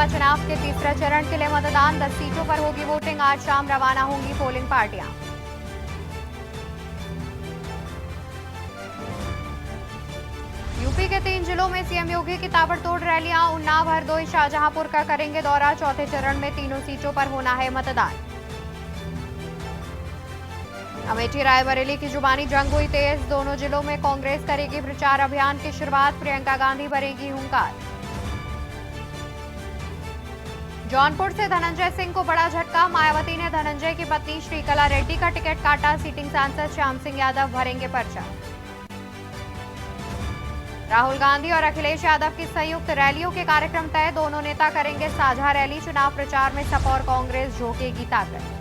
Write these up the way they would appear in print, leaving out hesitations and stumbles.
लोकसभा चुनाव के तीसरे चरण के लिए मतदान, 10 सीटों पर होगी वोटिंग। आज शाम रवाना होंगी पोलिंग पार्टियां। यूपी के 3 जिलों में सीएम योगी की ताबड़तोड़ रैलियां। उन्नाव, हरदोई, शाहजहांपुर का करेंगे दौरा। चौथे चरण में तीनों सीटों पर होना है मतदान। अमेठी रायबरेली की जुबानी जंग हुई तेज। दोनों जिलों में कांग्रेस करेगी प्रचार अभियान की शुरुआत। प्रियंका गांधी भरेंगी हुंकार। जौनपुर से धनंजय सिंह को बड़ा झटका। मायावती ने धनंजय की पत्नी श्रीकला रेड्डी का टिकट काटा। सिटिंग सांसद श्याम सिंह यादव भरेंगे पर्चा। राहुल गांधी और अखिलेश यादव की संयुक्त रैलियों के कार्यक्रम तय। दोनों नेता करेंगे साझा रैली। चुनाव प्रचार में सपा और कांग्रेस झोंकेगी ताकत।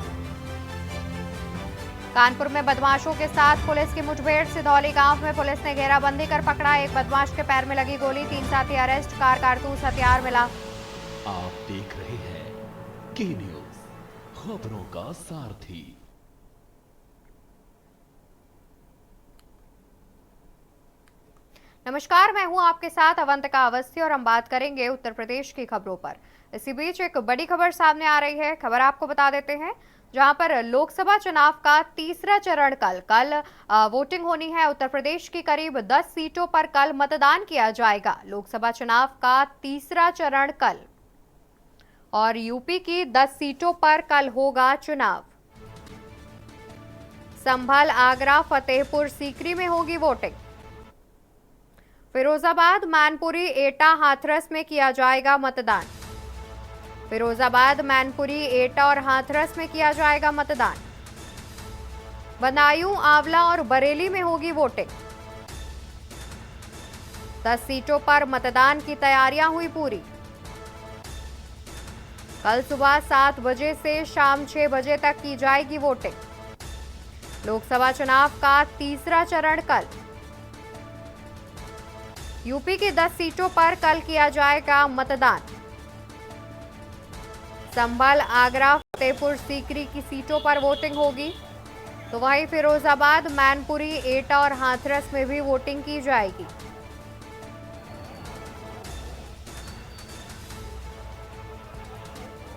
कानपुर में बदमाशों के साथ पुलिस की मुठभेड़। सिधौली गांव में पुलिस ने घेराबंदी कर पकड़ा। एक बदमाश के पैर में लगी गोली। 3 साथी अरेस्ट। कार कारतूस हथियार मिला। आप देख रहे हैं की न्यूज, खबरों का सारथी। नमस्कार, मैं हूं आपके साथ अवंतिका अवस्थी और हम बात करेंगे उत्तर प्रदेश की खबरों पर। इसी बीच एक बड़ी खबर सामने आ रही है। खबर आपको बता देते हैं, जहां पर लोकसभा चुनाव का तीसरा चरण कल वोटिंग होनी है। उत्तर प्रदेश की करीब 10 सीटों पर कल मतदान किया जाएगा। लोकसभा चुनाव का तीसरा चरण कल और यूपी की 10 सीटों पर कल होगा चुनाव। संभल, आगरा, फतेहपुर सीकरी में होगी वोटिंग। फिरोजाबाद, मैनपुरी, एटा, हाथरस में किया जाएगा मतदान। फिरोजाबाद, मैनपुरी, एटा और हाथरस में किया जाएगा मतदान। बदायूं, आंवला और बरेली में होगी वोटिंग। 10 सीटों पर मतदान की तैयारियां हुई पूरी। कल सुबह 7 बजे से शाम 6 बजे तक की जाएगी वोटिंग। लोकसभा चुनाव का तीसरा चरण कल। यूपी की 10 सीटों पर कल किया जाएगा मतदान। संभल, आगरा, फतेहपुर सीकरी की सीटों पर वोटिंग होगी, तो वहीं फिरोजाबाद, मैनपुरी, एटा और हाथरस में भी वोटिंग की जाएगी।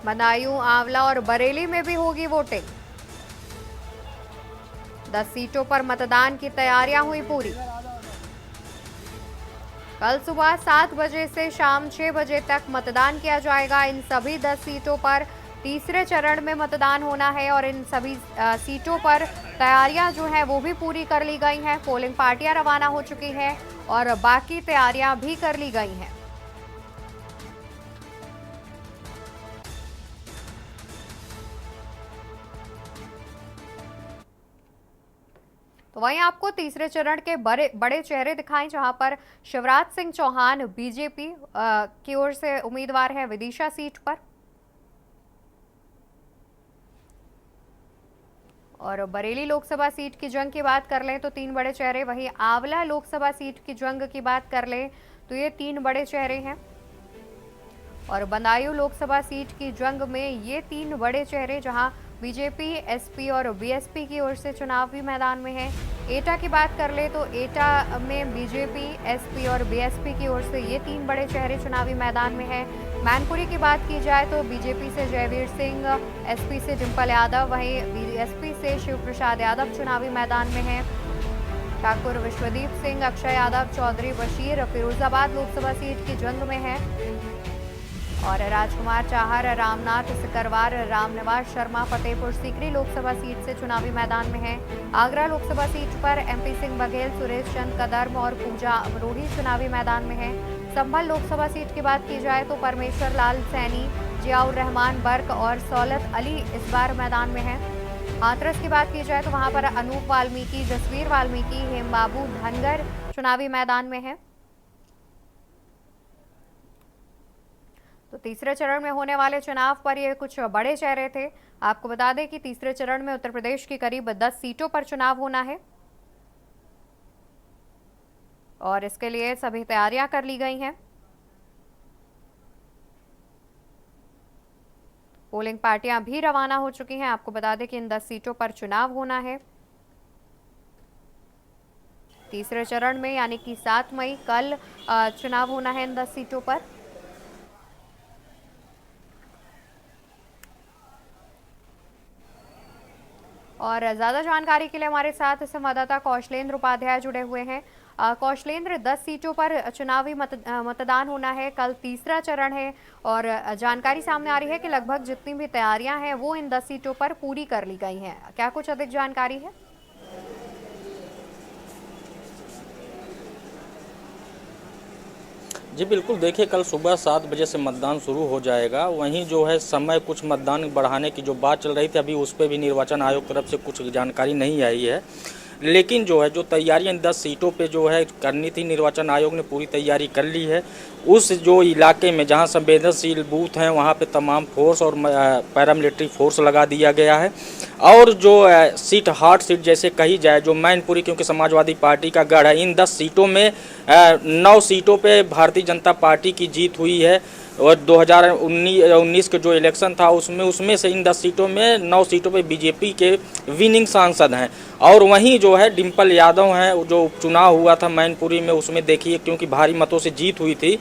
बदायूं, आंवला और बरेली में भी होगी वोटिंग। 10 सीटों पर मतदान की तैयारियां हुई पूरी। कल सुबह 7 बजे से शाम 6 बजे तक मतदान किया जाएगा। इन सभी 10 सीटों पर तीसरे चरण में मतदान होना है और इन सभी सीटों पर तैयारियां जो है वो भी पूरी कर ली गई हैं। पोलिंग पार्टियां रवाना हो चुकी हैं और बाकी तैयारियां भी कर ली गई हैं। तो वहीं आपको तीसरे चरण के बड़े चेहरे दिखाएं, जहां पर शिवराज सिंह चौहान बीजेपी की ओर से उम्मीदवार हैं विदिशा सीट पर, और बरेली लोकसभा सीट की जंग की बात कर लें तो 3 बड़े चेहरे। वहीं आंवला लोकसभा सीट की जंग की बात कर लें तो ये 3 बड़े चेहरे हैं। और बदायूं लोकसभा सीट की जंग में ये 3 बड़े चेहरे, जहां बीजेपी, एसपी और बीएसपी की ओर से चुनावी मैदान में है। एटा की बात कर ले तो एटा में बीजेपी, एसपी और बीएसपी की ओर से ये 3 बड़े चेहरे चुनावी मैदान में है। मैनपुरी की बात की जाए तो बीजेपी से जयवीर सिंह, एसपी से डिंपल यादव, वहीं बीएसपी से शिव प्रसाद यादव चुनावी मैदान में है। ठाकुर विश्वदीप सिंह, अक्षय यादव, चौधरी बशीर फिरोजाबाद लोकसभा सीट की जंग में है। और राजकुमार चाहर, रामनाथ सिकरवार, रामनिवास शर्मा फतेहपुर सीकरी लोकसभा सीट से चुनावी मैदान में है। आगरा लोकसभा सीट पर एमपी सिंह बघेल, सुरेश चंद कदर्म और पूजा अमरोही चुनावी मैदान में है। संभल लोकसभा सीट की बात की जाए तो परमेश्वर लाल सैनी, जियाउर रहमान बर्क और सौलत अली इस बार मैदान में है। हाथरस की बात की जाए तो वहां पर अनूप वाल्मीकि, जसवीर वाल्मीकि, हेमबाबू धनगर चुनावी मैदान में है। तो तीसरे चरण में होने वाले चुनाव पर ये कुछ बड़े चेहरे थे। आपको बता दें कि तीसरे चरण में उत्तर प्रदेश की करीब 10 सीटों पर चुनाव होना है और इसके लिए सभी तैयारियां कर ली गई हैं। पोलिंग पार्टियां भी रवाना हो चुकी हैं। आपको बता दें कि इन 10 सीटों पर चुनाव होना है तीसरे चरण में, यानी कि 7 मई कल चुनाव होना है इन 10 सीटों पर। और ज़्यादा जानकारी के लिए हमारे साथ संवाददाता कौशलेंद्र उपाध्याय जुड़े हुए हैं। कौशलेंद्र, 10 सीटों पर चुनावी मतदान होना है, कल तीसरा चरण है और जानकारी सामने आ रही है कि लगभग जितनी भी तैयारियां हैं वो इन 10 सीटों पर पूरी कर ली गई हैं। क्या कुछ अधिक जानकारी है? जी बिल्कुल, देखिए कल सुबह 7 बजे से मतदान शुरू हो जाएगा। वहीं जो है समय कुछ मतदान बढ़ाने की जो बात चल रही थी, अभी उस पर भी निर्वाचन आयोग तरफ से कुछ जानकारी नहीं आई है। लेकिन जो है जो तैयारियां 10 सीटों पे जो है करनी थी, निर्वाचन आयोग ने पूरी तैयारी कर ली है। उस जो इलाके में जहां संवेदनशील बूथ हैं वहां पे तमाम फोर्स और पैरामिलिट्री फोर्स लगा दिया गया है। और जो सीट हॉट सीट जैसे कही जाए, जो मैनपुरी, क्योंकि समाजवादी पार्टी का गढ़ है, इन 10 सीटों में 9 सीटों पे भारतीय जनता पार्टी की जीत हुई है। और 2019 के जो इलेक्शन था उसमें से इन 10 सीटों में 9 सीटों पे बीजेपी के विनिंग सांसद हैं। और वहीं जो है डिम्पल यादव हैं, जो उपचुनाव हुआ था मैनपुरी में, उसमें देखिए क्योंकि भारी मतों से जीत हुई थी।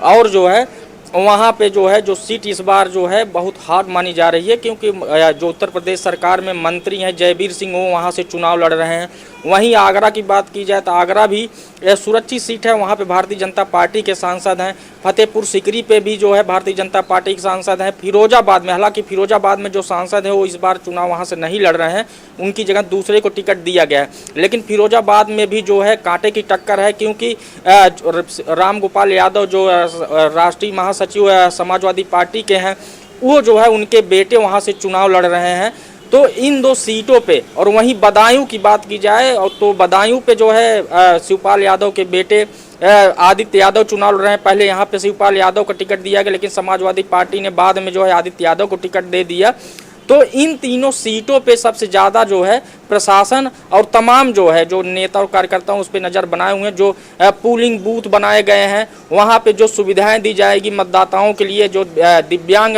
और जो है वहाँ पे जो है जो सीट इस बार जो है बहुत हार्ड मानी जा रही है, क्योंकि जो उत्तर प्रदेश सरकार में मंत्री हैं जयवीर सिंह, वो वहाँ से चुनाव लड़ रहे हैं। वहीं आगरा की बात की जाए तो आगरा भी सुरक्षित सीट है, वहाँ पे भारतीय जनता पार्टी के सांसद हैं। फतेहपुर सिकरी पे भी जो है भारतीय जनता पार्टी के सांसद हैं। फिरोजाबाद में, हालांकि फिरोजाबाद में जो सांसद है वो इस बार चुनाव वहाँ से नहीं लड़ रहे हैं, उनकी जगह दूसरे को टिकट दिया गया है। लेकिन फिरोजाबाद में भी जो है कांटे की टक्कर है, क्योंकि राम गोपाल यादव जो राष्ट्रीय महासचिव समाजवादी पार्टी के हैं, वो जो है उनके बेटे वहाँ से चुनाव लड़ रहे हैं। तो इन 2 सीटों पे, और वहीं बदायूं की बात की जाए तो बदायूं पे जो है शिवपाल यादव के बेटे आदित्य यादव चुनाव लड़ रहे हैं। पहले यहाँ पे शिवपाल यादव को टिकट दिया गया, लेकिन समाजवादी पार्टी ने बाद में जो है आदित्य यादव को टिकट दे दिया। तो इन तीनों सीटों पे सबसे ज़्यादा जो है प्रशासन और तमाम जो है जो नेता और कार्यकर्ता उस पर नज़र बनाए हुए हैं। जो पोलिंग बूथ बनाए गए हैं, वहाँ पे जो सुविधाएं दी जाएगी मतदाताओं के लिए, जो दिव्यांग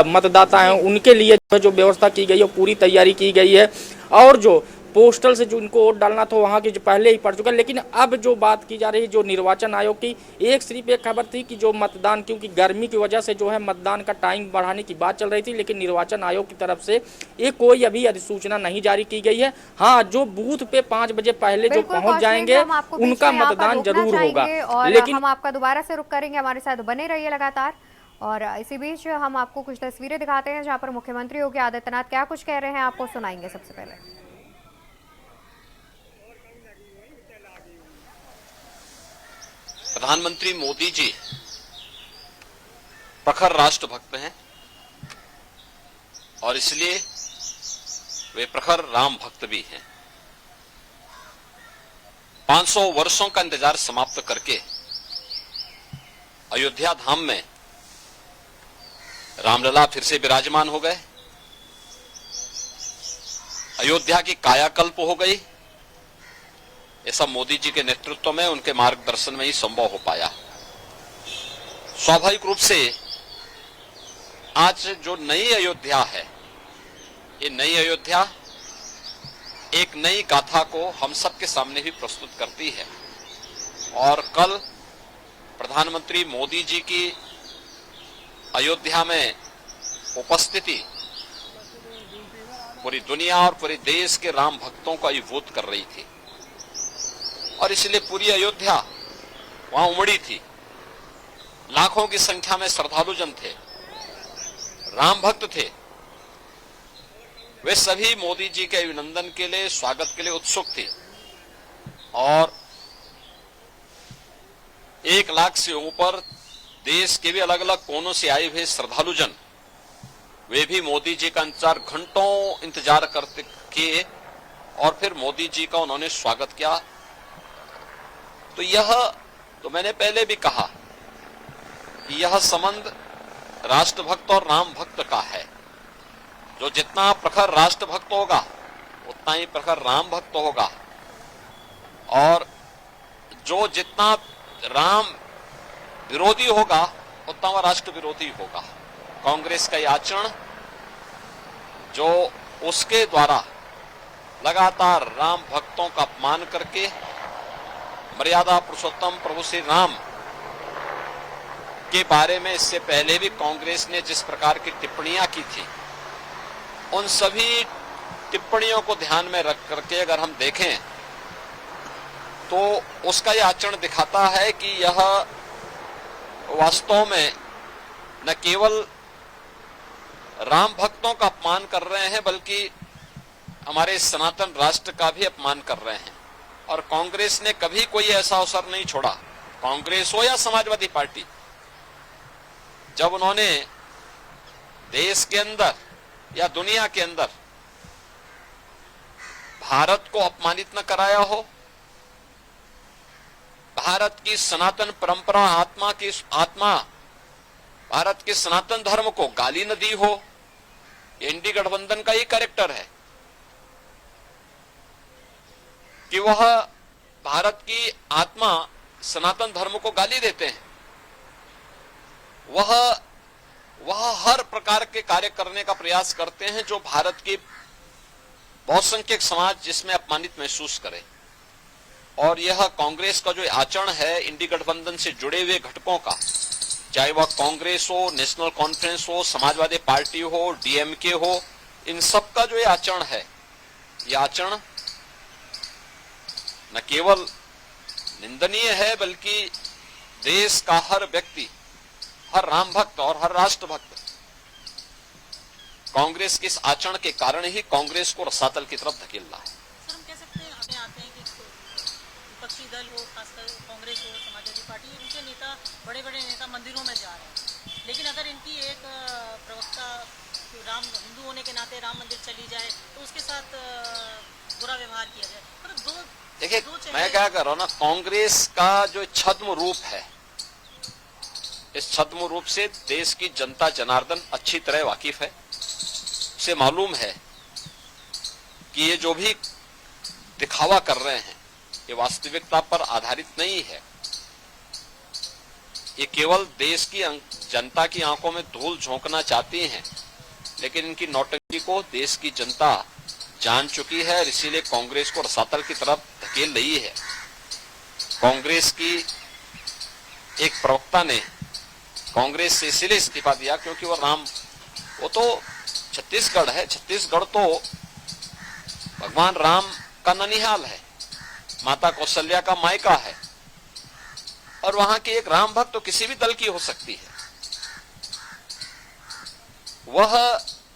मतदाता हैं उनके लिए जो व्यवस्था की गई है, पूरी तैयारी की गई है। और जो पोस्टल से जो उनको वोट डालना था वहाँ की जो पहले ही पड़ चुका है। लेकिन अब जो बात की जा रही है जो निर्वाचन आयोग की, सिर्फ एक खबर थी कि जो मतदान, क्योंकि गर्मी की वजह से जो है मतदान का टाइम बढ़ाने की बात चल रही थी, लेकिन निर्वाचन आयोग की तरफ से कोई अभी अधिसूचना नहीं जारी की गई है। हाँ, जो बूथ पे 5 बजे पहले जो पहुँच जाएंगे उनका मतदान जरूर होगा। लेकिन हम आपका दोबारा से रुख करेंगे, हमारे साथ बने रहिए लगातार। और इसी बीच हम आपको कुछ तस्वीरें दिखाते हैं जहाँ पर मुख्यमंत्री योगी आदित्यनाथ क्या कुछ कह रहे हैं, आपको सुनाएंगे। सबसे पहले प्रधानमंत्री मोदी जी प्रखर राष्ट्रभक्त हैं और इसलिए वे प्रखर राम भक्त भी हैं। 500 वर्षों का इंतजार समाप्त करके अयोध्या धाम में रामलला फिर से विराजमान हो गए। अयोध्या की कायाकल्प हो गई। ये सब मोदी जी के नेतृत्व में, उनके मार्गदर्शन में ही संभव हो पाया। स्वाभाविक रूप से आज जो नई अयोध्या है, ये नई अयोध्या एक नई गाथा को हम सबके सामने भी प्रस्तुत करती है। और कल प्रधानमंत्री मोदी जी की अयोध्या में उपस्थिति पूरी दुनिया और पूरे देश के राम भक्तों को अभिभूत कर रही थी और इसलिए पूरी अयोध्या वहां उमड़ी थी। लाखों की संख्या में श्रद्धालुजन थे, राम भक्त थे। वे सभी मोदी जी के अभिनंदन के लिए, स्वागत के लिए उत्सुक थे। और 1 लाख से ऊपर देश के भी अलग अलग कोनों से आए हुए श्रद्धालुजन, वे भी मोदी जी का घंटों इंतजार करते किए और फिर मोदी जी का उन्होंने स्वागत किया। तो यह तो मैंने पहले भी कहा कि यह संबंध राष्ट्रभक्त और राम भक्त का है। जो जितना प्रखर राष्ट्रभक्त होगा उतना ही प्रखर राम भक्त होगा, और जो जितना राम विरोधी होगा उतना वह राष्ट्र विरोधी होगा। कांग्रेस का यह आचरण जो उसके द्वारा लगातार राम भक्तों का अपमान करके मर्यादा पुरुषोत्तम प्रभु श्री राम के बारे में इससे पहले भी कांग्रेस ने जिस प्रकार की टिप्पणियां की थी, उन सभी टिप्पणियों को ध्यान में रख करके अगर हम देखें तो उसका यह आचरण दिखाता है कि यह वास्तव में न केवल राम भक्तों का अपमान कर रहे हैं बल्कि हमारे सनातन राष्ट्र का भी अपमान कर रहे हैं। और कांग्रेस ने कभी कोई ऐसा अवसर नहीं छोड़ा, कांग्रेस हो या समाजवादी पार्टी, जब उन्होंने देश के अंदर या दुनिया के अंदर भारत को अपमानित न कराया हो, भारत की सनातन परंपरा आत्मा भारत के सनातन धर्म को गाली न दी हो। एनडी गठबंधन का ये कैरेक्टर है कि वह भारत की आत्मा सनातन धर्म को गाली देते हैं। वह हर प्रकार के कार्य करने का प्रयास करते हैं जो भारत की बहुसंख्यक समाज जिसमें अपमानित महसूस करे। और यह कांग्रेस का जो आचरण है इंडी गठबंधन से जुड़े हुए घटकों का, चाहे वह कांग्रेस हो, नेशनल कॉन्फ्रेंस हो, समाजवादी पार्टी हो, डीएमके हो, इन सब का जो ये आचरण है, यह आचरण न केवल निंदनीय है बल्कि देश का हर व्यक्ति, हर राम भक्त और हर राष्ट्र भक्त कांग्रेस के इस आचरण के कारण ही कांग्रेस को रसातल की तरफ धकेल रहा है। सर, हम कह सकते हैं हमें आते हैं कि विपक्षी दल हो, खासकर कांग्रेस हो, समाजवादी पार्टी, उनके नेता, बड़े बड़े नेता मंदिरों में जा रहे हैं, लेकिन अगर इनकी एक प्रवक्ता राम हिंदू होने के नाते राम मंदिर चली जाए तो उसके साथ बुरा व्यवहार किया जाए। मतलब देखिए, मैं क्या कर रहा हूं ना, कांग्रेस का जो छद्म रूप है, इस छद्म रूप से देश की जनता जनार्दन अच्छी तरह वाकिफ है। उसे मालूम है कि ये जो भी दिखावा कर रहे हैं ये वास्तविकता पर आधारित नहीं है। ये केवल देश की जनता की आंखों में धूल झोंकना चाहती हैं, लेकिन इनकी नौटंकी को देश की जनता जान चुकी है और इसीलिए कांग्रेस को रसातल की तरफ धकेल रही है। कांग्रेस की एक प्रवक्ता ने कांग्रेस से इसलिए इस्तीफा दिया क्योंकि वो तो छत्तीसगढ़ है, छत्तीसगढ़ तो भगवान राम का ननिहाल है, माता कौशल्या का मायका है, और वहां की एक राम भक्त तो किसी भी दल की हो सकती है। वह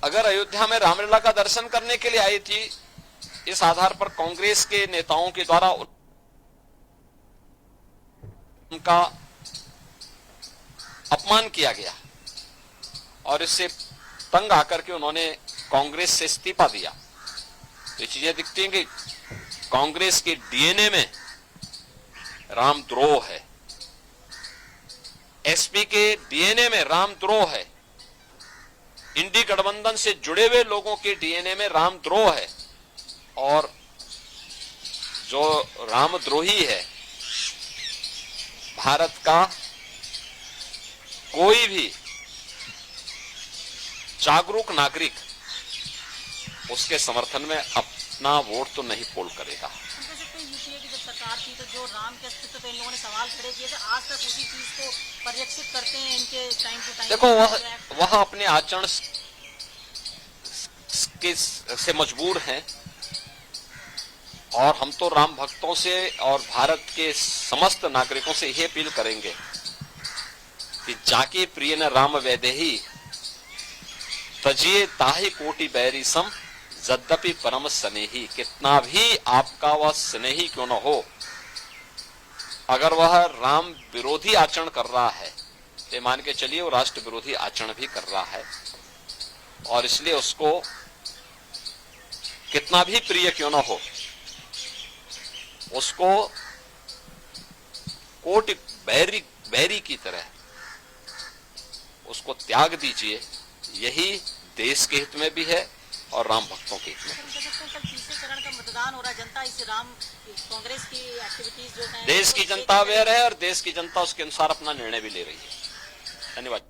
अगर अयोध्या में रामलला का दर्शन करने के लिए आई थी, इस आधार पर कांग्रेस के नेताओं के द्वारा उनका अपमान किया गया और इससे तंग आकर के उन्होंने कांग्रेस से इस्तीफा दिया। ये चीजें दिखती हैं कि कांग्रेस के डीएनए में रामद्रोह है, एसपी के डीएनए में रामद्रोह है, इंडी गठबंधन से जुड़े हुए लोगों के डीएनए में रामद्रोह है। और जो रामद्रोही है, भारत का कोई भी जागरूक नागरिक उसके समर्थन में अपना वोट तो नहीं पोल करेगा। यूपीए की जब सरकार थी तो जो राम के अस्तित्व पे इन लोगों ने सवाल खड़े किए थे, आज तक उसी चीज को परिलक्षित करते हैं इनके टाइम टू टाइम। देखो, वह अपने आचरण से मजबूर हैं और हम तो राम भक्तों से और भारत के समस्त नागरिकों से यही अपील करेंगे कि जाके प्रिय न राम वैदेही तजिए ताहि कोटि बैरी सम यद्यपि परम स्नेही। कितना भी आपका वह स्नेही क्यों न हो, अगर वह राम विरोधी आचरण कर रहा है तो मान के चलिए वो राष्ट्र विरोधी आचरण भी कर रहा है, और इसलिए उसको कितना भी प्रिय क्यों न हो, उसको कोटि बैरी की तरह उसको त्याग दीजिए। यही देश के हित में भी है और राम भक्तों के हित में। कल तीसरे चरण का मतदान हो रहा है, जनता इस राम कांग्रेस की एक्टिविटीज जो है, देश की जनता अवेयर है और देश की जनता उसके अनुसार अपना निर्णय भी ले रही है। धन्यवाद।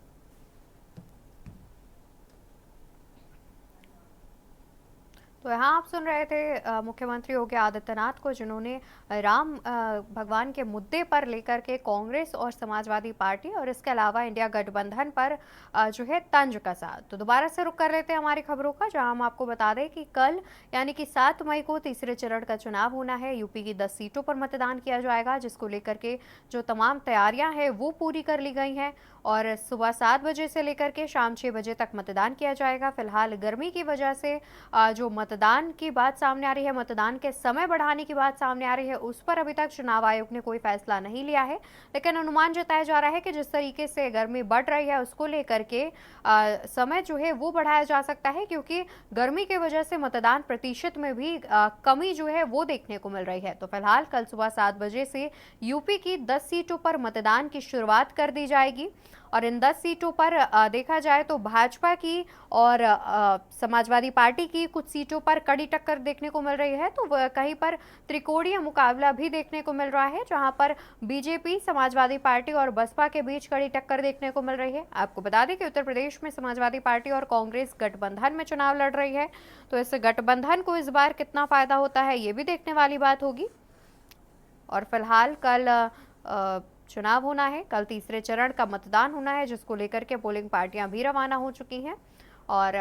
तो यहाँ आप सुन रहे थे मुख्यमंत्री योगी आदित्यनाथ को, जिन्होंने राम भगवान के मुद्दे पर लेकर के कांग्रेस और समाजवादी पार्टी और इसके अलावा इंडिया गठबंधन पर जो है तंज कसा। तो दोबारा से रुक कर लेते हैं हमारी खबरों का, जहां हम आपको बता दें कि कल यानी कि 7 मई को तीसरे चरण का चुनाव होना है। यूपी की 10 सीटों पर मतदान किया जाएगा, जिसको लेकर के जो तमाम तैयारियां हैं वो पूरी कर ली गई हैं और सुबह 7 बजे से लेकर के शाम 6 बजे तक मतदान किया जाएगा। फिलहाल गर्मी की वजह से जो मतदान की बात सामने आ रही है, मतदान के समय बढ़ाने की बात सामने आ रही है, उस पर अभी तक चुनाव आयोग ने कोई फैसला नहीं लिया है। लेकिन अनुमान जताया जा रहा है कि जिस तरीके से गर्मी बढ़ रही है उसको लेकर के समय जो है वो बढ़ाया जा सकता है, क्योंकि गर्मी की वजह से मतदान प्रतिशत में भी कमी जो है वो देखने को मिल रही है। तो फिलहाल कल सुबह 7 बजे से यूपी की 10 सीटों पर मतदान की शुरुआत कर दी जाएगी और इन 10 सीटों पर देखा जाए तो भाजपा की और समाजवादी पार्टी की कुछ सीटों पर कड़ी टक्कर देखने को मिल रही है, तो कहीं पर त्रिकोणीय मुकाबला भी देखने को मिल रहा है, जहां पर बीजेपी, समाजवादी पार्टी और बसपा के बीच कड़ी टक्कर देखने को मिल रही है। आपको बता दें कि उत्तर प्रदेश में समाजवादी पार्टी और कांग्रेस गठबंधन में चुनाव लड़ रही है, तो इस गठबंधन को इस बार कितना फायदा होता है ये भी देखने वाली बात होगी। और फिलहाल कल चुनाव होना है, कल तीसरे चरण का मतदान होना है, जिसको लेकर के पोलिंग पार्टियां भी रवाना हो चुकी हैं और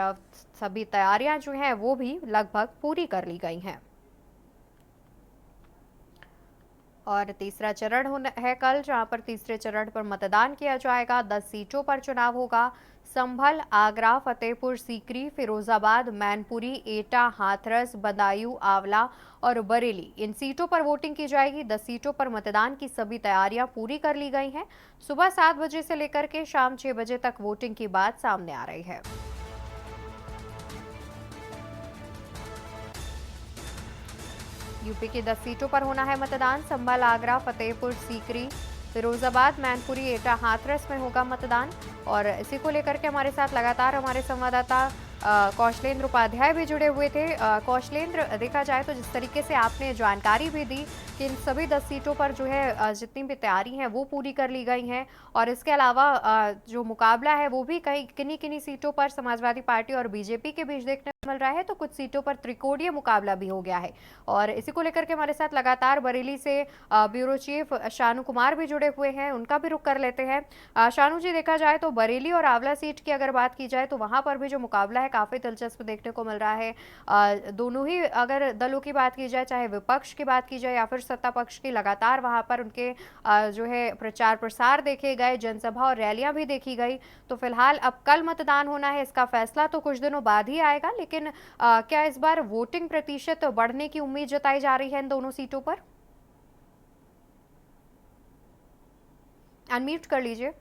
सभी तैयारियां जो हैं वो भी लगभग पूरी कर ली गई हैं। और तीसरा चरण होना है कल, जहां पर तीसरे चरण पर मतदान किया जाएगा। 10 सीटों पर चुनाव होगा। संभल, आगरा, फतेहपुर सीकरी, फिरोजाबाद, मैनपुरी, एटा, हाथरस, बदायूं, आंवला और बरेली, इन सीटों पर वोटिंग की जाएगी। 10 सीटों पर मतदान की सभी तैयारियां पूरी कर ली गई हैं। सुबह 7 बजे से लेकर के शाम 6 बजे तक वोटिंग की बात सामने आ रही है। यूपी की 10 सीटों पर होना है मतदान। संभल, आगरा, फतेहपुर सीकरी, फिरोजाबाद, मैनपुरी, एटा, हाथरस में होगा मतदान। और इसी को लेकर के हमारे साथ लगातार हमारे संवाददाता कौशलेंद्र उपाध्याय भी जुड़े हुए थे। कौशलेंद्र, देखा जाए तो जिस तरीके से आपने जानकारी भी दी कि इन सभी 10 सीटों पर जो है जितनी भी तैयारी है वो पूरी कर ली गई हैं और इसके अलावा जो मुकाबला है वो भी कहीं किन्हीं सीटों पर समाजवादी पार्टी और बीजेपी के बीच देखने को मिल रहा है, तो कुछ सीटों पर त्रिकोणीय मुकाबला भी हो गया है। और इसी को लेकर के हमारे साथ लगातार बरेली से ब्यूरो चीफ शानू कुमार भी जुड़े हुए हैं, उनका भी रुख कर लेते हैं। शानू जी, देखा जाए तो बरेली और आंवला सीट की अगर बात की जाए तो वहां पर भी जो मुकाबला है काफी दिलचस्प देखने को मिल रहा है। दोनों ही अगर दलों की बात की जाए, चाहे विपक्ष की बात की जाए या फिर सत्ता पक्ष की, लगातार वहां पर उनके जो है प्रचार प्रसार देखे गए, जनसभा और रैलियां भी देखी गई। तो फिलहाल अब कल मतदान होना है, इसका फैसला तो कुछ दिनों बाद ही आएगा, लेकिन क्या इस बार वोटिंग प्रतिशत बढ़ने की उम्मीद जताई जा रही है इन दोनों सीटों पर? अनम्यूट कर लीजिए।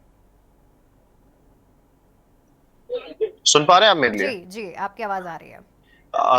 सुन पा रहे हैं आप मेरे लिए? जी जी, आपकी आवाज आ रही है।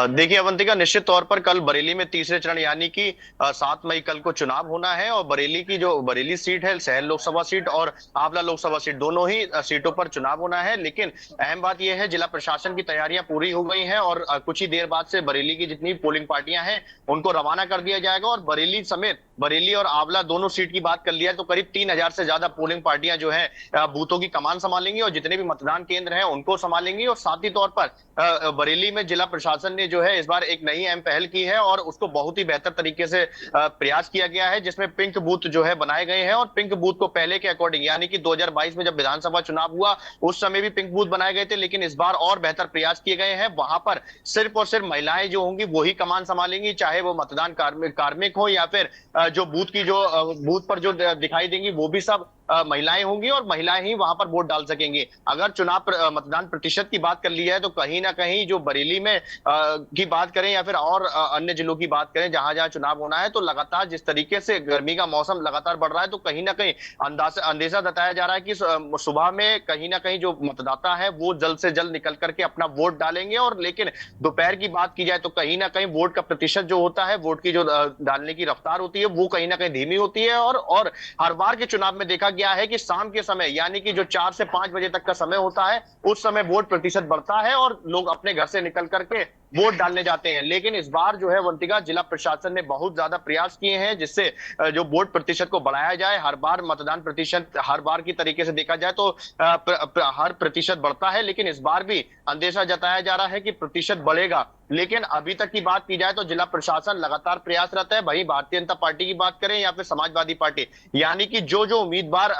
देखिए अवंतिका, निश्चित तौर पर कल बरेली में तीसरे चरण यानी कि 7 मई कल को चुनाव होना है और बरेली की जो बरेली सीट है, शहर लोकसभा सीट और आंवला लोकसभा सीट, दोनों ही सीटों पर चुनाव होना है। लेकिन अहम बात यह है, जिला प्रशासन की तैयारियां पूरी हो गई हैं और कुछ ही देर बाद से बरेली की जितनी पोलिंग पार्टियां हैं उनको रवाना कर दिया जाएगा। और बरेली समेत बरेली और आंवला दोनों सीट की बात कर लिया तो करीब 3000 से ज्यादा पोलिंग पार्टियां जो है बूथों की कमान संभालेंगी और जितने भी मतदान केंद्र हैं उनको संभालेंगी। और साथ ही तौर पर बरेली में जिला प्रशासन ने जो है इस बार एक नई अहम पहल की है और उसको बहुत ही बेहतर तरीके से प्रयास किया गया है, जिसमें पिंक बूथ जो है बनाए गए हैं। और पिंक बूथ को पहले के अकॉर्डिंग यानी कि 2022 में जब विधानसभा चुनाव हुआ उस समय भी पिंक बूथ बनाए गए थे, लेकिन इस बार और बेहतर प्रयास किए गए हैं। वहां पर सिर्फ और सिर्फ महिलाएं जो होंगी वही कमान संभालेंगी, चाहे वो मतदान कार्मिक हो या फिर जो बूथ पर जो दिखाई देंगी वो भी सब महिलाएं होंगी और महिलाएं ही वहां पर वोट डाल सकेंगी। अगर चुनाव मतदान प्रतिशत की बात कर ली है तो कहीं ना कहीं जो बरेली में की बात करें या फिर और अन्य जिलों की बात करें जहां जहां चुनाव होना है, तो लगातार जिस तरीके से गर्मी का मौसम लगातार बढ़ रहा है तो कहीं ना कहीं अंदेशा जताया जा रहा है कि सुबह में कहीं ना कहीं जो मतदाता है वो जल्द से जल्द निकल करके अपना वोट डालेंगे। और लेकिन दोपहर की बात की जाए तो कहीं ना कहीं वोट का प्रतिशत जो होता है, वोट की जो डालने की रफ्तार होती है वो कहीं ना कहीं धीमी होती है। और हर बार के चुनाव में देखा गया है कि शाम के समय यानी कि जो 4 से 5 बजे तक का समय होता है उस समय वोट प्रतिशत बढ़ता है और लोग अपने घर से निकल करके वोट डालने जाते हैं। लेकिन इस बार जो है अवंतिका, जिला प्रशासन ने बहुत ज्यादा प्रयास किए हैं जिससे जो वोट प्रतिशत को बढ़ाया जाए। हर बार मतदान प्रतिशत, हर बार की तरीके से देखा जाए तो हर प्रतिशत बढ़ता है, लेकिन इस बार भी अंदेशा जताया जा रहा है कि प्रतिशत बढ़ेगा। लेकिन अभी तक की बात की जाए तो जिला प्रशासन लगातार प्रयासरत है। वहीं भारतीय जनता पार्टी की बात करें या फिर समाजवादी पार्टी, यानी कि जो जो उम्मीदवार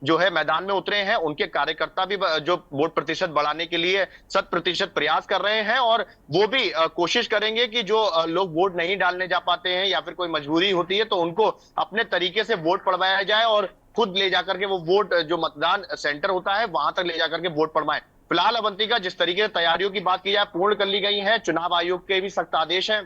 जो है मैदान में उतरे हैं, उनके कार्यकर्ता भी जो वोट प्रतिशत बढ़ाने के लिए 100% प्रयास कर रहे हैं। और वो भी कोशिश करेंगे कि जो लोग वोट नहीं डालने जा पाते हैं या फिर कोई मजबूरी होती है तो उनको अपने तरीके से वोट पड़वाया जाए और खुद ले जाकर के वो वोट जो मतदान सेंटर होता है वहां तक ले जाकर के वोट पड़वाएं। फिलहाल अवंतिका, जिस तरीके से तैयारियों की बात की जाए पूर्ण कर ली गई है। चुनाव आयोग के भी सख्त आदेश हैं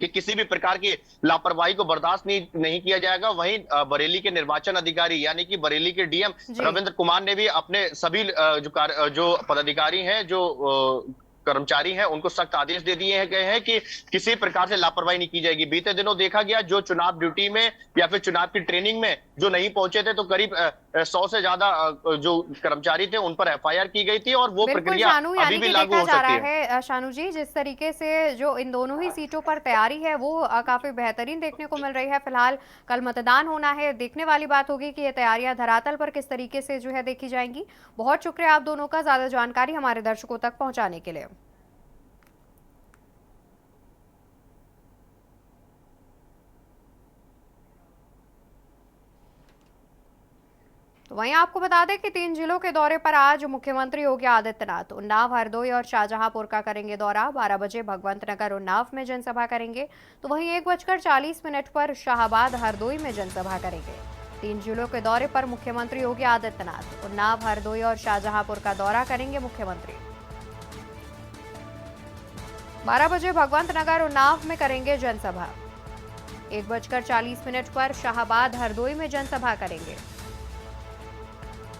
कि किसी भी प्रकार की लापरवाही को बर्दाश्त नहीं किया जाएगा। वहीं बरेली के निर्वाचन अधिकारी यानी कि बरेली के डीएम रविंद्र कुमार ने भी अपने सभी जो पदाधिकारी हैं, जो कर्मचारी हैं, उनको सख्त आदेश दे दिए गए हैं कि किसी प्रकार से लापरवाही नहीं की जाएगी। बीते दिनों देखा गया जो चुनाव ड्यूटी में या फिर चुनाव की ट्रेनिंग में जो नहीं पहुंचे थे तो करीब 100 से ज्यादा जो कर्मचारी थे उन पर एफआईआर की गई थी और वो प्रक्रिया अभी भी लागू हो सकती है। शानू जी, जिस तरीके से जो इन दोनों ही सीटों पर तैयारी है वो काफी बेहतरीन देखने को मिल रही है। फिलहाल कल मतदान होना है, देखने वाली बात होगी कि ये तैयारियां धरातल पर किस तरीके से जो है देखी जाएंगी। बहुत शुक्रिया आप दोनों का ज्यादा जानकारी हमारे दर्शकों तक पहुंचाने के लिए। तो वहीं आपको बता दें कि 3 जिलों के दौरे पर आज मुख्यमंत्री योगी आदित्यनाथ उन्नाव, हरदोई और शाहजहांपुर का करेंगे दौरा। 12 बजे भगवंत नगर उन्नाव में जनसभा करेंगे, तो वहीं 1:40 पर शाहाबाद हरदोई में जनसभा करेंगे। 3 जिलों के दौरे पर मुख्यमंत्री योगी आदित्यनाथ उन्नाव, हरदोई और शाहजहांपुर का दौरा करेंगे मुख्यमंत्री। 12 बजे भगवंत नगर उन्नाव में करेंगे जनसभा। 1:40 पर शाहाबाद हरदोई में जनसभा करेंगे।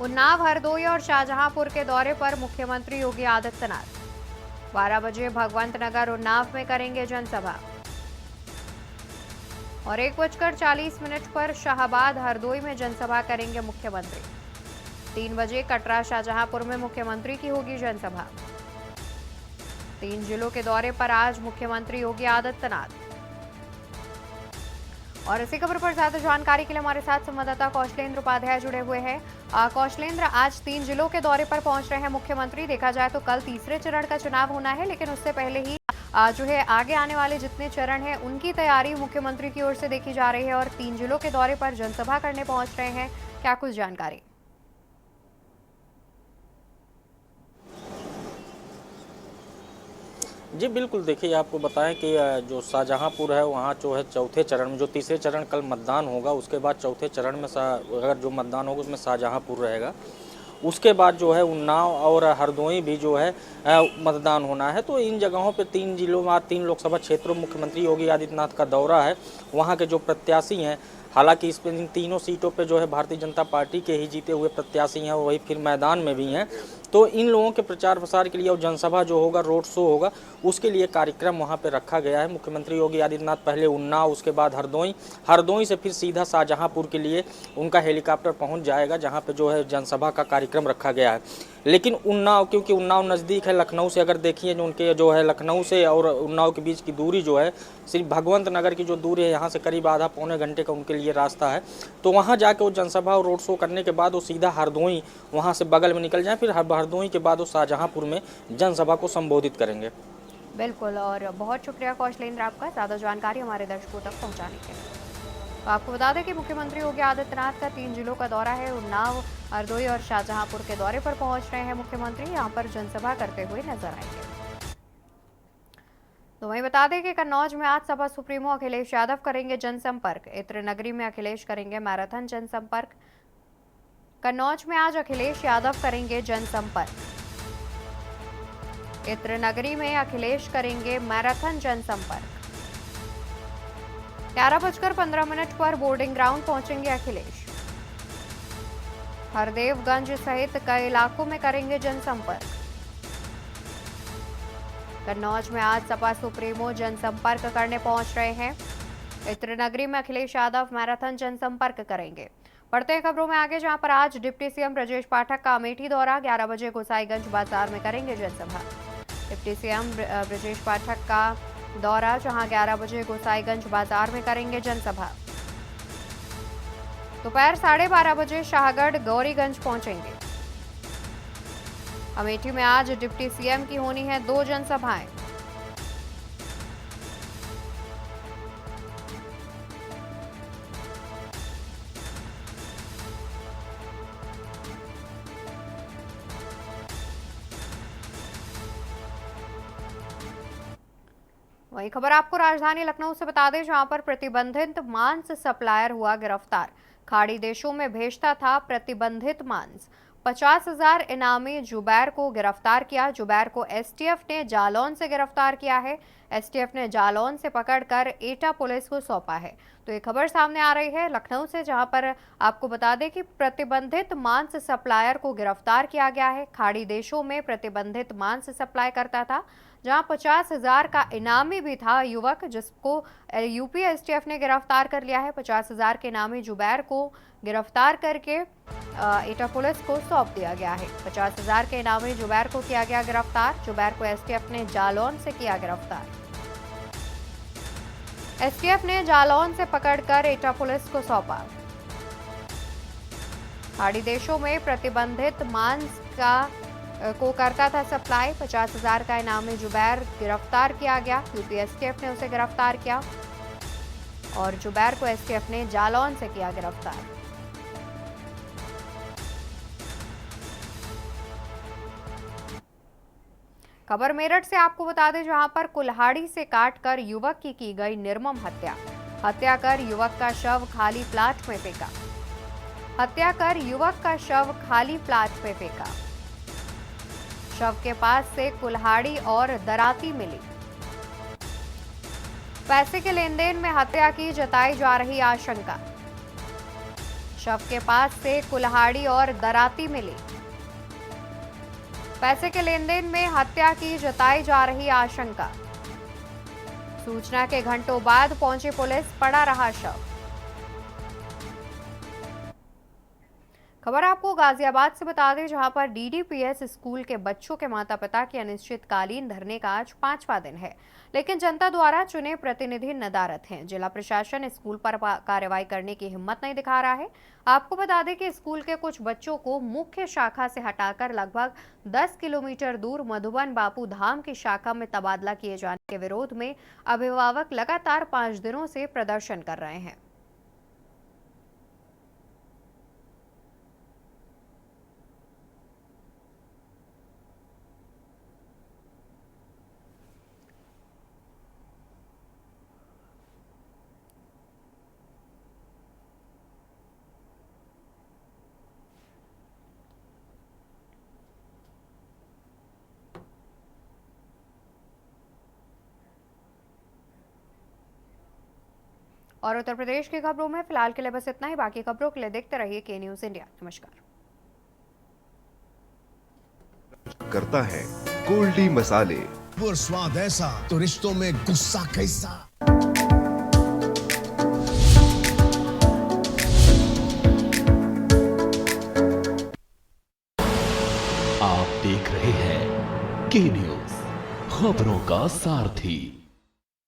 उन्नाव, हरदोई और शाहजहांपुर के दौरे पर मुख्यमंत्री योगी आदित्यनाथ 12 बजे भगवंत नगर उन्नाव में करेंगे जनसभा और 1:40 पर शाहाबाद हरदोई में जनसभा करेंगे मुख्यमंत्री। 3 बजे कटरा, शाहजहांपुर में मुख्यमंत्री की होगी जनसभा। 3 जिलों के दौरे पर आज मुख्यमंत्री योगी आदित्यनाथ। और इसी खबर पर ज्यादा जानकारी के लिए हमारे साथ संवाददाता कौशलेंद्र उपाध्याय जुड़े हुए हैं। कौशलेंद्र, आज 3 जिलों के दौरे पर पहुंच रहे हैं मुख्यमंत्री। देखा जाए तो कल तीसरे चरण का चुनाव होना है, लेकिन उससे पहले ही जो है आगे आने वाले जितने चरण हैं उनकी तैयारी मुख्यमंत्री की ओर से देखी जा रही है और 3 जिलों के दौरे पर जनसभा करने पहुंच रहे हैं। क्या कुछ जानकारी? जी बिल्कुल, देखिए आपको बताएं कि जो शाहजहांपुर है वहाँ जो है चौथे चरण में, जो तीसरे चरण कल मतदान होगा उसके बाद चौथे चरण में अगर जो मतदान होगा उसमें शाहजहांपुर रहेगा। उसके बाद जो है उन्नाव और हरदोई भी जो है मतदान होना है। तो इन जगहों पे 3 जिलों में 3 लोकसभा क्षेत्रों में मुख्यमंत्री योगी आदित्यनाथ का दौरा है। वहाँ के जो प्रत्याशी हैं, हालांकि इस इन तीनों सीटों पे जो है भारतीय जनता पार्टी के ही जीते हुए प्रत्याशी हैं, वही फिर मैदान में भी हैं। तो इन लोगों के प्रचार प्रसार के लिए और जनसभा जो होगा, रोड शो होगा, उसके लिए कार्यक्रम वहाँ पे रखा गया है। मुख्यमंत्री योगी आदित्यनाथ पहले उन्नाव, उसके बाद हरदोई से फिर सीधा शाहजहांपुर के लिए उनका हेलीकॉप्टर पहुँच जाएगा, जहाँ पे जो है जनसभा का कार्यक्रम रखा गया है। लेकिन उन्नाव, क्योंकि उन्नाव नज़दीक है लखनऊ से, अगर देखिए जो उनके जो है लखनऊ से और उन्नाव के बीच की दूरी जो है, सिर्फ भगवंत नगर की जो दूरी है यहाँ से करीब आधा पौने घंटे का उनके लिए रास्ता है। तो वहाँ जाके वो जनसभा और रोड शो करने के बाद वो सीधा हरदोई वहाँ से बगल में निकल जाए, फिर हरदोई के बाद वो शाहजहांपुर में जनसभा को संबोधित करेंगे। बिल्कुल, और बहुत शुक्रिया कौशलेंद्र आपका ज़्यादा जानकारी हमारे दर्शकों तक पहुँचाने के लिए। तो आपको बता दें कि मुख्यमंत्री योगी आदित्यनाथ का 3 जिलों का दौरा है। उन्नाव, हरदोई और शाहजहांपुर के दौरे पर पहुंच रहे हैं मुख्यमंत्री। यहां पर जनसभा करते हुए नजर आएंगे। तो वहीं बता दें कि कन्नौज में आज सपा सुप्रीमो अखिलेश यादव करेंगे जनसंपर्क। इत्र नगरी में अखिलेश करेंगे मैराथन जनसंपर्क। कन्नौज में आज अखिलेश यादव करेंगे जनसंपर्क। इत्र नगरी में अखिलेश करेंगे मैराथन जनसंपर्क। 11:15 पर बोर्डिंग ग्राउंड पहुंचेंगे अखिलेश। हरदेवगंज सहित कई इलाकों में करेंगे जनसंपर्क। कन्नौज में आज सपा सुप्रीमो जनसंपर्क करने पहुंच रहे हैं। इत्र नगरी में अखिलेश यादव मैराथन जनसंपर्क करेंगे। बढ़ते हैं खबरों में आगे, जहां पर आज डिप्टी सीएम ब्रजेश पाठक का अमेठी दौरा। 11 बजे गोसाईगंज बाजार में करेंगे जनसभा। डिप्टी सीएम ब्रजेश पाठक का दौरा, जहां 11 बजे गोसाईगंज बाजार में करेंगे जनसभा। दोपहर 12:30 बजे शाहगढ़ गौरीगंज पहुंचेंगे। अमेठी में आज डिप्टी सीएम की होनी है 2 जनसभाएं। वही खबर आपको राजधानी लखनऊ से बता दें, जहां पर प्रतिबंधित मांस सप्लायर हुआ गिरफ्तार। खाड़ी देशों में भेजता था प्रतिबंधित मांस। 50,000 इनामी जुबैर को गिरफ्तार किया। जुबैर को एसटीएफ ने जालौन से गिरफ्तार किया है। एसटीएफ ने जालौन से पकड़कर एटा पुलिस को सौंपा है। तो ये खबर सामने आ रही है लखनऊ से, जहां पर आपको बता दें कि प्रतिबंधित मांस सप्लायर को गिरफ्तार किया गया है। खाड़ी देशों में प्रतिबंधित मांस सप्लाई करता था, जहां 50,000 का इनामी भी था युवक, जिसको यूपी एसटीएफ ने गिरफ्तार कर लिया है। 50,000 के इनामी जुबैर को गिरफ्तार करके एटा पुलिस को सौंप दिया गया है। 50,000 के इनामी जुबैर को किया गया गिरफ्तार। जुबैर को एसटीएफ ने जालौन से किया गिरफ्तार। एसटीएफ ने जालौन से पकड़कर एटा पुलिस को सौंपा। खाड़ी देशों में प्रतिबंधित मांस को करता था सप्लाई। 50,000 का इनामी जुबैर गिरफ्तार किया गया। यूपी एसटीएफ ने उसे गिरफ्तार किया और जुबैर को एसटीएफ ने जालौन से किया गिरफ्तार। खबर मेरठ से आपको बता दें, जहां पर कुल्हाड़ी से काटकर युवक की गई निर्मम हत्या। हत्या कर युवक का शव खाली प्लाट में फेंका। हत्या कर युवक का शव खाली प्लाट में फेंका। शव के पास से कुल्हाड़ी और दराती मिली। पैसे के लेन देन में हत्या की जताई जा रही आशंका। शव के पास से कुल्हाड़ी और दराती मिली। पैसे के लेन देन में हत्या की जताई जा रही आशंका। सूचना के घंटों बाद पहुंची पुलिस, पड़ा रहा शव। खबर आपको गाजियाबाद से बता दें, जहां पर डीडीपीएस स्कूल के बच्चों के माता पिता के अनिश्चितकालीन धरने का आज 5वां दिन है, लेकिन जनता द्वारा चुने प्रतिनिधि नदारद हैं। जिला प्रशासन स्कूल पर कार्रवाई करने की हिम्मत नहीं दिखा रहा है। आपको बता दें कि स्कूल के कुछ बच्चों को मुख्य शाखा से हटाकर लगभग 10 किलोमीटर दूर मधुबन बापू धाम की शाखा में तबादला किए जाने के विरोध में अभिभावक लगातार 5 दिनों से प्रदर्शन कर रहे हैं। और उत्तर प्रदेश की खबरों में फिलहाल के लिए बस इतना ही। बाकी खबरों के लिए देखते रहिए के न्यूज इंडिया। नमस्कार। करता है गोल्डी मसाले, और स्वाद ऐसा तो रिश्तों में गुस्सा कैसा। आप देख रहे हैं के न्यूज, खबरों का सारथी।